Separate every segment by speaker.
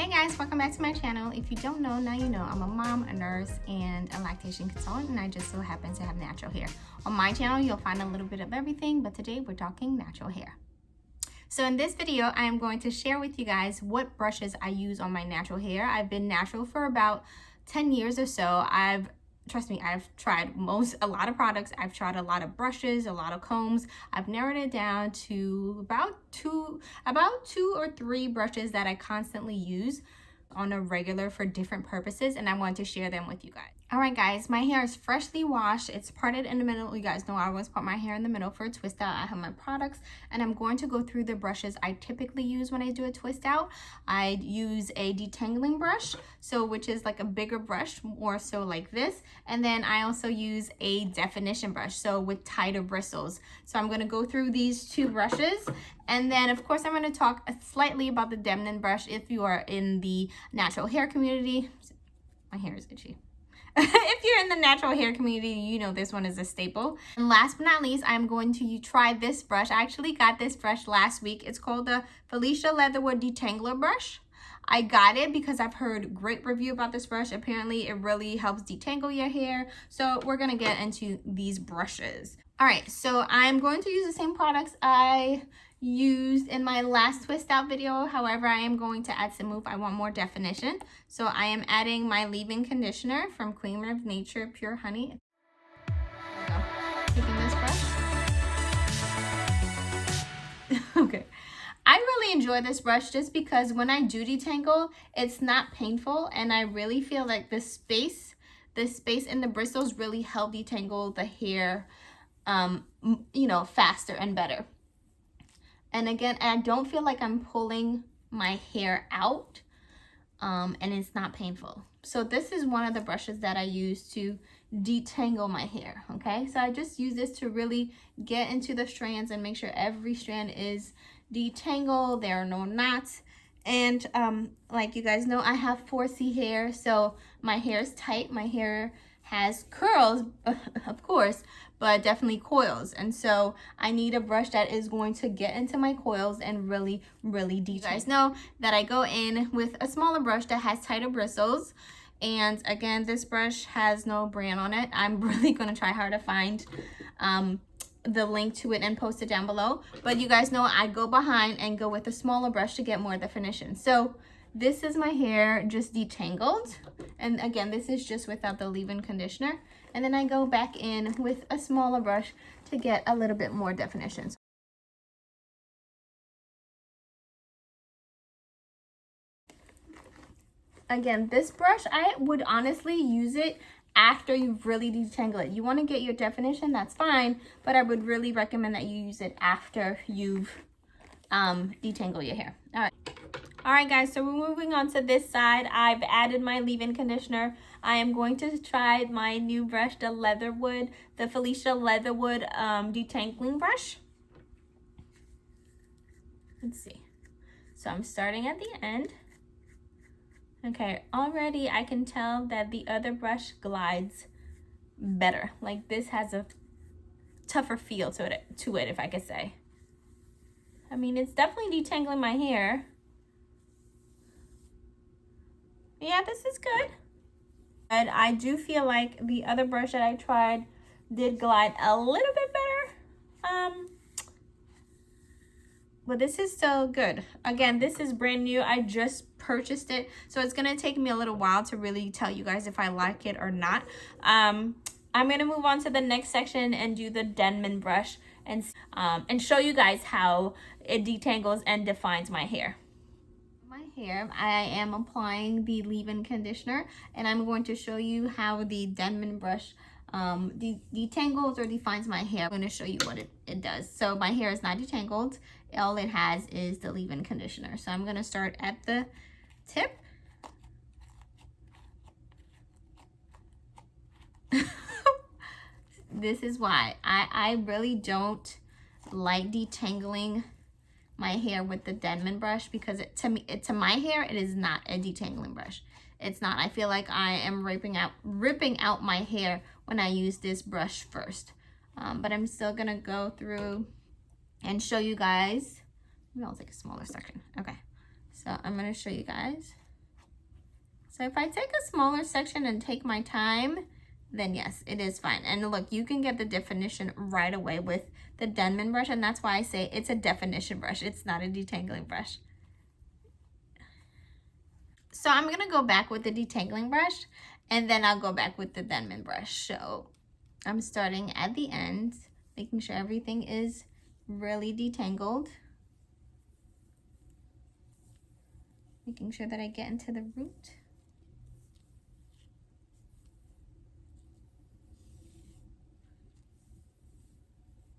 Speaker 1: Hey guys, welcome back to my channel. If you don't know, now you know. I'm a mom, a nurse, and a lactation consultant, and I just so happen to have natural hair. On my channel, you'll find a little bit of everything, but today we're talking natural hair. So in this video, I am going to share with you guys what brushes I use on my natural hair. I've been natural for about 10 years or so. Trust me, I've tried a lot of products. I've tried a lot of brushes, a lot of combs. I've narrowed it down to about two or three brushes that I constantly use on a regular for different purposes, and I want to share them with you guys. All right guys, my hair is freshly washed. It's parted in the middle. You guys know I always part my hair in the middle for a twist out. I have my products, and I'm going to go through the brushes I typically use when I do a twist out. I use a detangling brush, which is like a bigger brush, more so like this, and then I also use a definition brush, so with tighter bristles. So I'm going to go through these two brushes, and then of course I'm going to talk slightly about the Demnan brush if you are in the natural hair community. My hair is itchy. If you're in the natural hair community, you know this one is a staple. And last but not least, I'm going to try this brush. I actually got this brush last week. It's called the Felicia Leatherwood Detangler Brush. I got it because I've heard great review about this brush. Apparently it really helps detangle your hair. So we're gonna get into these brushes. All right, so I'm going to use the same products I used in my last twist out video. However, I am going to add some move. I want more definition. So I am adding my leave-in conditioner from Queen of Nature Pure Honey. Taking this brush. Okay. I really enjoy this brush just because when I do detangle, it's not painful, and I really feel like the space in the bristles really help detangle the hair faster and better. And again, I don't feel like I'm pulling my hair out, and it's not painful. So this is one of the brushes that I use to detangle my hair, okay? So I just use this to really get into the strands and make sure every strand is detangled, there are no knots. And like you guys know, I have 4C hair, so my hair is tight. My hair has curls, of course, but definitely coils. And so I need a brush that is going to get into my coils and really detangle. You guys know that I go in with a smaller brush that has tighter bristles. And again, this brush has no brand on it. I'm really going to try hard to find the link to it and post it down below. But you guys know I go behind and go with a smaller brush to get more definition. So this is my hair just detangled. And again, this is just without the leave-in conditioner. And then I go back in with a smaller brush to get a little bit more definition. Again, this brush, I would honestly use it after you've really detangled it. You want to get your definition, that's fine, but I would really recommend that you use it after you've detangled your hair. All right guys, so we're moving on to this side. I've added my leave-in conditioner. I am going to try my new brush, the Felicia Leatherwood Detangling Brush. Let's see. So I'm starting at the end. Okay, already I can tell that the other brush glides better. Like this has a tougher feel to it, if I could say. I mean, it's definitely detangling my hair. Yeah, this is good. And I do feel like the other brush that I tried did glide a little bit better. But this is still good. Again, this is brand new. I just purchased it, so it's gonna take me a little while to really tell you guys if I like it or not. I'm gonna move on to the next section and do the Demnan brush and show you guys how it detangles and defines my hair. I am applying the leave-in conditioner, and I'm going to show you how the Demnan brush detangles or defines my hair. I'm going to show you what it does. So my hair is not detangled. All it has is the leave-in conditioner. So I'm going to start at the tip. This is why I really don't like detangling my hair with the Demnan brush, because to my hair, it is not a detangling brush. It's not. I feel like I am ripping out my hair when I use this brush first. But I'm still gonna go through and show you guys. Maybe I'll take a smaller section. Okay, so I'm gonna show you guys So if I take a smaller section and take my time, then yes, it is fine. And look, you can get the definition right away with the Demnan brush, and that's why I say it's a definition brush. It's not a detangling brush. So I'm gonna go back with the detangling brush, and then I'll go back with the Demnan brush. So I'm starting at the end, making sure everything is really detangled. Making sure that I get into the root.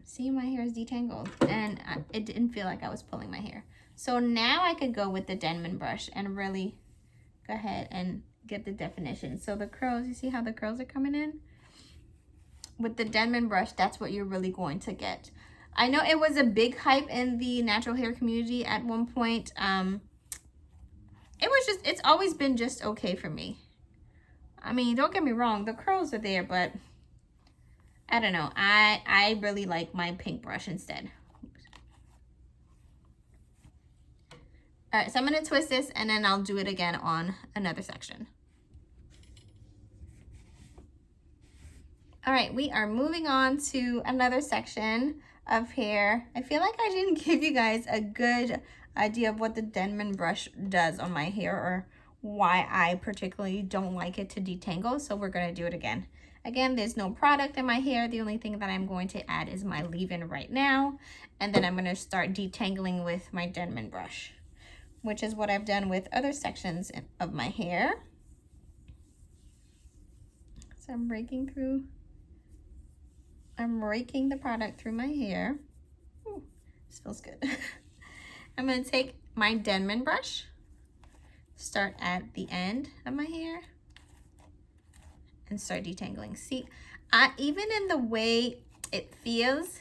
Speaker 1: See, my hair is detangled, and it didn't feel like I was pulling my hair. So now I could go with the Demnan brush and really go ahead and get the definition. So the curls, you see how the curls are coming in? With the Demnan brush, that's what you're really going to get. I know it was a big hype in the natural hair community at one point. It's always been just okay for me. I mean, don't get me wrong, the curls are there, but I don't know. I really like my pink brush instead. All right, so I'm gonna twist this and then I'll do it again on another section. All right, we are moving on to another section of hair. I feel like I didn't give you guys a good idea of what the Demnan brush does on my hair, or why I particularly don't like it to detangle, so we're gonna do it again. Again, there's no product in my hair. The only thing that I'm going to add is my leave-in right now, and then I'm gonna start detangling with my Demnan brush, which is what I've done with other sections of my hair. So I'm raking the product through my hair. Ooh, this feels good. I'm gonna take my Demnan brush, start at the end of my hair, and start detangling. See, even in the way it feels,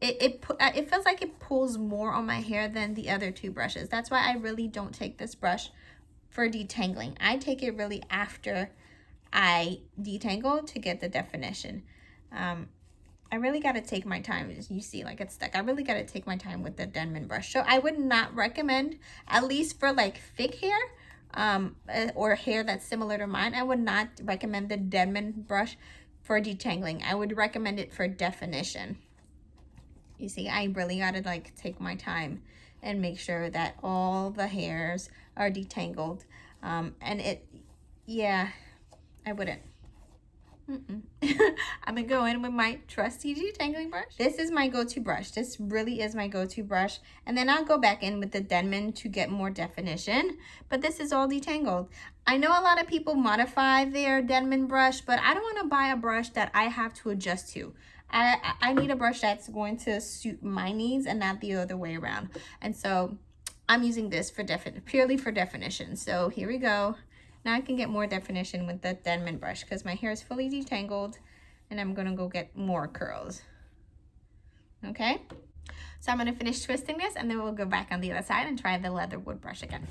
Speaker 1: it feels like it pulls more on my hair than the other two brushes. That's why I really don't take this brush for detangling. I take it really after I detangle to get the definition. I really got to take my time. As you see, like it's stuck. I really got to take my time with the Demnan brush. So I would not recommend, at least for like thick hair, or hair that's similar to mine, I would not recommend the Demnan brush for detangling. I would recommend it for definition. You see, I really gotta like take my time and make sure that all the hairs are detangled. Yeah, I wouldn't. I'm gonna go in with my trusty detangling brush. This is my go-to brush. This really is my go-to brush. And then I'll go back in with the Demnan to get more definition. But this is all detangled. I know a lot of people modify their Demnan brush, but I don't want to buy a brush that I have to adjust to. I need a brush that's going to suit my needs and not the other way around. And so I'm using this for purely for definition. So here we go. Now I can get more definition with the Demnan brush because my hair is fully detangled, and I'm gonna go get more curls. Okay, so I'm gonna finish twisting this, and then we'll go back on the other side and try the Leatherwood brush again.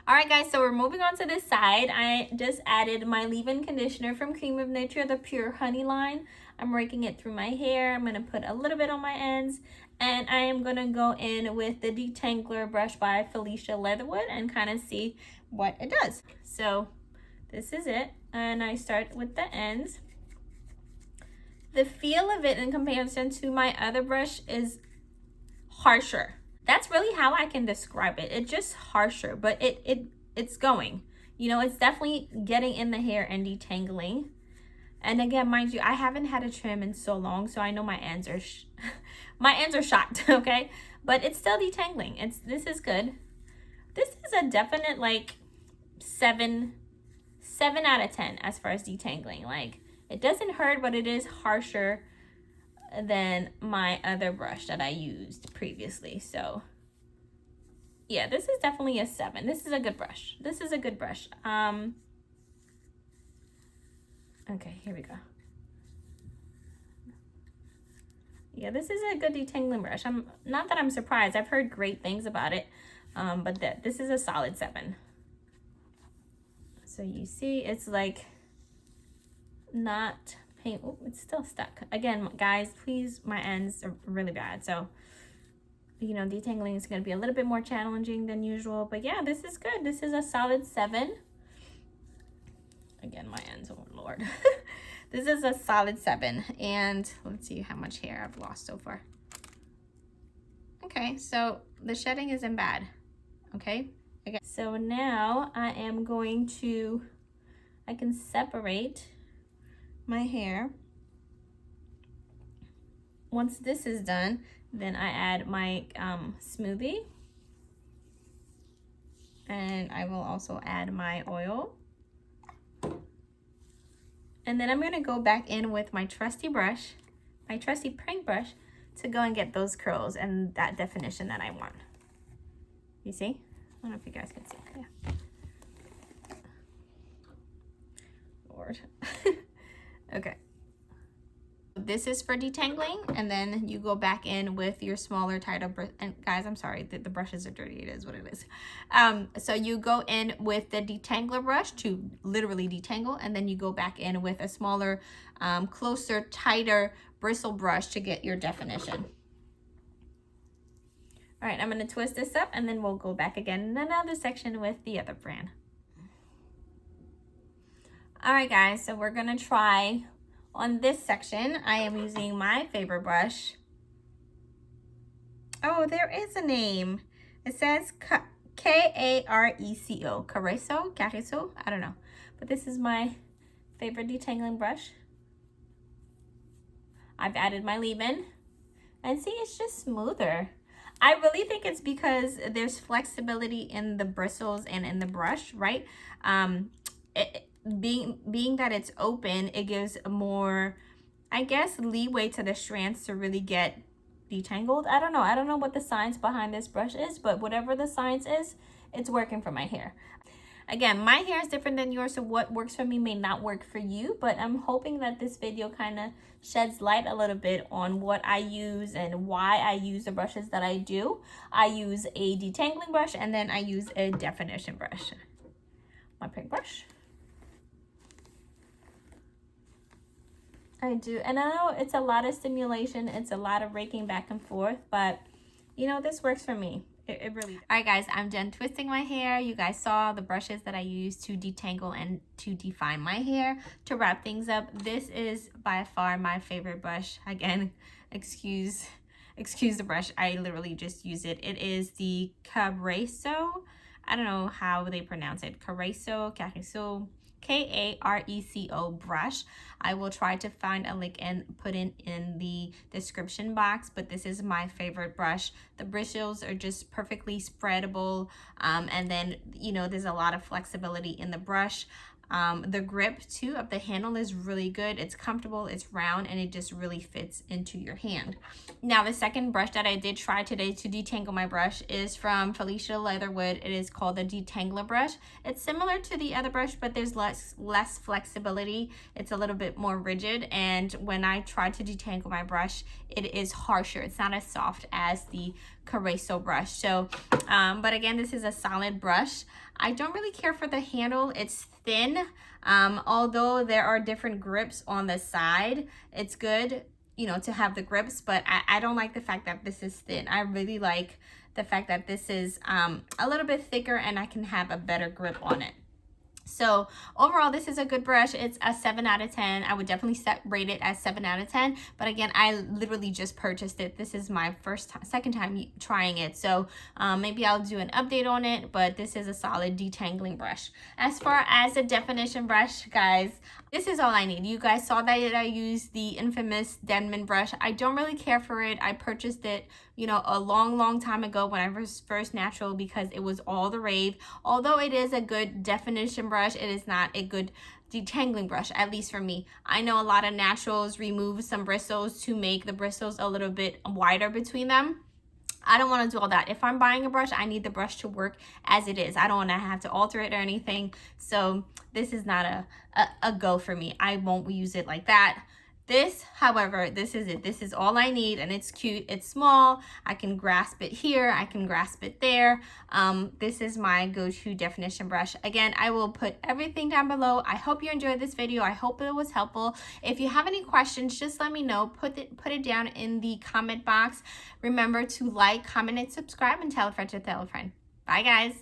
Speaker 1: All right, guys, so we're moving on to this side. I just added my leave-in conditioner from Cream of Nature, the Pure Honey line. I'm raking it through my hair. I'm gonna put a little bit on my ends, and I am gonna go in with the Detangler brush by Felicia Leatherwood and kind of see what it does. So this is it, and I start with the ends. The feel of it in comparison to my other brush is harsher. That's really how I can describe it. It's just harsher, but it's going. You know, it's definitely getting in the hair and detangling. And again, mind you, I haven't had a trim in so long, so I know my ends are my ends are shot, okay? But it's still detangling. This is good. This is a definite like 7 out of 10 as far as detangling. Like, it doesn't hurt, but it is harsher than my other brush that I used previously. So yeah, this is definitely a 7. This is a good brush. This is a good brush. Okay, here we go. Yeah, this is a good detangling brush. Not that I'm surprised. I've heard great things about it, but this is a solid 7. So you see, it's like not paint. Oh, it's still stuck. Again, guys, please, my ends are really bad. So, you know, detangling is going to be a little bit more challenging than usual. But yeah, this is good. This is a solid 7. Again, my ends, oh Lord. This is a solid 7, and let's see how much hair I've lost so far. Okay, so the shedding isn't bad, okay? So now I am going to, I can separate my hair. Once this is done, then I add my smoothie. And I will also add my oil. And then I'm gonna go back in with my trusty brush, my trusty prank brush, to go and get those curls and that definition that I want. You see? I don't know if you guys can see. Yeah. Lord. Okay. This is for detangling, and then you go back in with your smaller tighter brush. And guys, I'm sorry, the brushes are dirty. It is what it is. So you go in with the Detangler brush to literally detangle, and then you go back in with a smaller, closer, tighter bristle brush to get your definition. All right, I'm going to twist this up, and then we'll go back again in another section with the other brand. All right, guys, so we're going to try on this section. I am using my favorite brush. Oh, there is a name. It says K-A-R-E-C-O. Kacero? I don't know. But this is my favorite detangling brush. I've added my leave-in. And see, it's just smoother. I really think it's because there's flexibility in the bristles and in the brush, right? Being that it's open, it gives more, I guess, leeway to the strands to really get detangled. I don't know what the science behind this brush is, but whatever the science is, it's working for my hair. Again, my hair is different than yours, so what works for me may not work for you, but I'm hoping that this video kind of sheds light a little bit on what I use and why I use the brushes that I do. I use a detangling brush, and then I use a definition brush. My pink brush. I do, and I know it's a lot of stimulation, it's a lot of raking back and forth, but you know, this works for me. It really does. All right, guys, I'm done twisting my hair. You guys saw the brushes that I use to detangle and to define my hair. To wrap things up, this is by far my favorite brush. Again, excuse the brush. I literally just use it. It is the Kacero. I don't know how they pronounce it. Kacero, K-A-R-E-C-O brush. I will try to find a link and put it in the description box, but this is my favorite brush. The bristles are just perfectly spreadable, and then, you know, there's a lot of flexibility in the brush. The grip too of the handle is really good. It's comfortable, it's round, and it just really fits into your hand. Now, the second brush that I did try today to detangle my brush is from Felicia Leatherwood. It is called the Detangler Brush. It's similar to the other brush, but there's less flexibility. It's a little bit more rigid, and when I try to detangle my brush, it is harsher. It's not as soft as the Kacero brush. So, but again, this is a solid brush. I don't really care for the handle. It's thin, although there are different grips on the side. It's good, you know, to have the grips, but I don't like the fact that this is thin. I really like the fact that this is a little bit thicker and I can have a better grip on it. So overall, this is a good brush. It's a 7 out of 10. I would definitely rate it as 7 out of 10. But again, I literally just purchased it. This is my second time trying it. So maybe I'll do an update on it. But this is a solid detangling brush. As far as a definition brush, guys, this is all I need. You guys saw that I used the infamous Demnan brush. I don't really care for it. I purchased it, you know, a long time ago when I was first natural because it was all the rave. Although it is a good definition brush, it is not a good detangling brush, at least for me. I know a lot of naturals remove some bristles to make the bristles a little bit wider between them. I don't want to do all that. If I'm buying a brush, I need the brush to work as it is. I don't want to have to alter it or anything. So this is not a go for me. I won't use it like that. This, however, this is it. This is all I need, and it's cute. It's small. I can grasp it here. I can grasp it there. This is my go-to definition brush. Again, I will put everything down below. I hope you enjoyed this video. I hope it was helpful. If you have any questions, just let me know. Put it down in the comment box. Remember to like, comment, and subscribe, and tell a friend to tell a friend. Bye, guys.